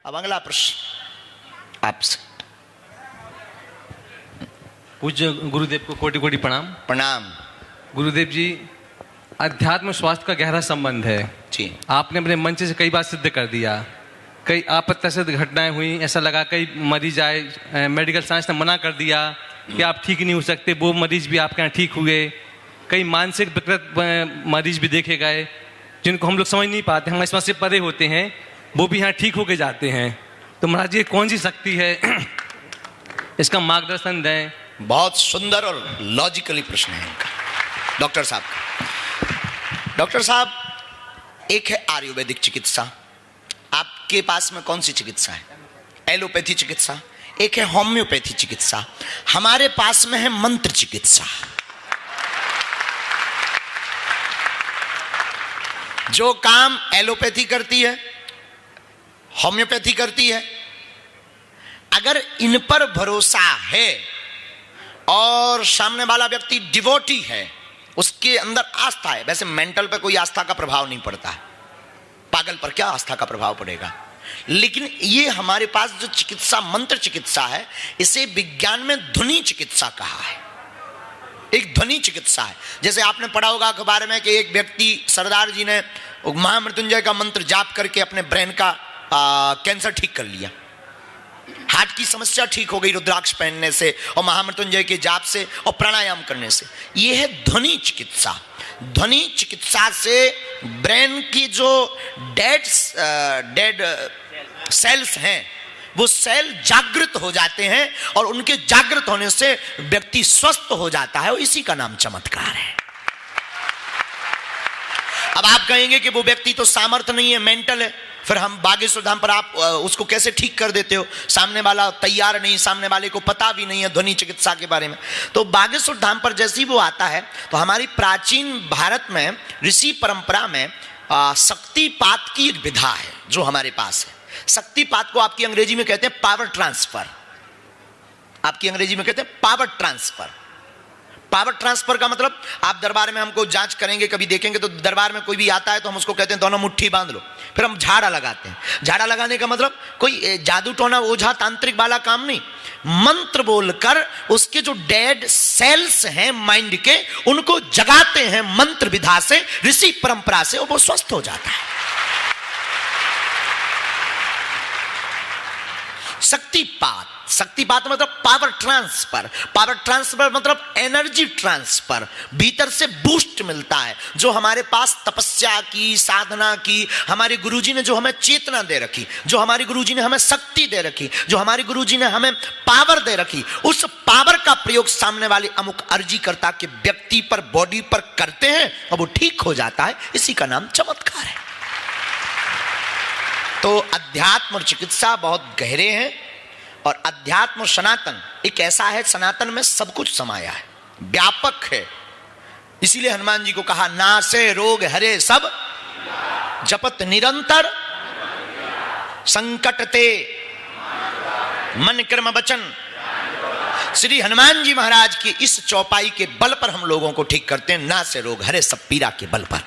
अब अगला प्रश्न आपसे। पूज्य गुरुदेव को कोटि कोटि प्रणाम। प्रणाम। गुरुदेव जी, अध्यात्म स्वास्थ्य का गहरा संबंध है जी। आपने अपने मंच से कई बार सिद्ध कर दिया। कई अप्रत्याशित घटनाएं हुई, ऐसा लगा कई मरीज आए, मेडिकल साइंस ने मना कर दिया कि आप ठीक नहीं हो सकते, वो मरीज भी आपके यहाँ ठीक हुए। कई मानसिक विकृत मरीज भी देखे गए जिनको हम लोग समझ नहीं पाते, हम इसमें से परे होते हैं, वो भी यहाँ ठीक होके जाते हैं। तो महाराज ये कौन सी शक्ति है, इसका मार्गदर्शन दें। बहुत सुंदर और लॉजिकली प्रश्न है इनका डॉक्टर साहब का। डॉक्टर साहब, एक है आयुर्वेदिक चिकित्सा, आपके पास में कौन सी चिकित्सा है? एलोपैथी चिकित्सा। एक है होम्योपैथी चिकित्सा, हमारे पास में है मंत्र चिकित्सा। जो काम एलोपैथी करती है, होम्योपैथी करती है, अगर इन पर भरोसा है और सामने वाला व्यक्ति डिवोटी है, उसके अंदर आस्था है। वैसे मेंटल पर कोई आस्था का प्रभाव नहीं पड़ता है, पागल पर क्या आस्था का प्रभाव पड़ेगा। लेकिन ये हमारे पास जो चिकित्सा मंत्र चिकित्सा है, इसे विज्ञान में ध्वनि चिकित्सा कहा है। एक ध्वनि चिकित्सा है। जैसे आपने पढ़ा होगा अखबार में कि एक व्यक्ति सरदार जी ने महामृत्युंजय का मंत्र जाप करके अपने ब्रेन का कैंसर ठीक कर लिया। हार्ट की समस्या ठीक हो गई रुद्राक्ष पहनने से और महामृत्युंजय के जाप से और प्राणायाम करने से। यह है ध्वनि चिकित्सा। ध्वनि चिकित्सा से ब्रेन की जो डेड सेल्स हैं, वो सेल जागृत हो जाते हैं और उनके जागृत होने से व्यक्ति स्वस्थ हो जाता है, और इसी का नाम चमत्कार है। अब आप कहेंगे कि वो व्यक्ति तो सामर्थ्य नहीं है, मेंटल है, फिर हम बागेश्वर धाम पर आप उसको कैसे ठीक कर देते हो? सामने वाला तैयार नहीं, सामने वाले को पता भी नहीं है ध्वनि चिकित्सा के बारे में। तो बागेश्वर धाम पर जैसे ही वो आता है, तो हमारी प्राचीन भारत में ऋषि परंपरा में शक्तिपात की एक विधा है जो हमारे पास है। शक्तिपात को आपकी अंग्रेजी में कहते हैं पावर ट्रांसफर। आपकी अंग्रेजी में कहते हैं पावर ट्रांसफर। पावर ट्रांसफर का मतलब, आप दरबार में हमको जांच करेंगे, कभी देखेंगे तो दरबार में कोई भी आता है तो हम उसको कहते हैं दोनों मुट्ठी बांध लो, फिर हम झाड़ा लगाते हैं। झाड़ा लगाने का मतलब कोई जादू टोना ओझा तांत्रिक वाला काम नहीं, मंत्र बोलकर उसके जो डेड सेल्स हैं माइंड के, उनको जगाते हैं मंत्र विधा से, ऋषि परंपरा से, और वो स्वस्थ हो जाता है। शक्तिपात, शक्तिपात मतलब पावर ट्रांसफर। पावर ट्रांसफर मतलब एनर्जी ट्रांसफर, भीतर से बूस्ट मिलता है। जो हमारे पास तपस्या की, साधना की, हमारे गुरुजी ने जो हमें चेतना दे रखी, जो हमारे गुरुजी ने हमें शक्ति दे रखी, जो हमारे गुरुजी ने हमें पावर दे रखी, उस पावर का प्रयोग सामने वाले अमुक अर्जीकर्ता के व्यक्ति पर, बॉडी पर करते हैं और वो ठीक हो जाता है। इसी का नाम चमत्कार है। तो अध्यात्म और चिकित्सा बहुत गहरे हैं, और अध्यात्म और सनातन एक ऐसा है, सनातन में सब कुछ समाया है, व्यापक है। इसीलिए हनुमान जी को कहा, नासे रोग हरे सब जपत निरंतर, संकट ते मन कर्म वचन। श्री हनुमान जी महाराज की इस चौपाई के बल पर हम लोगों को ठीक करते हैं, नासे रोग हरे सब पीरा के बल पर।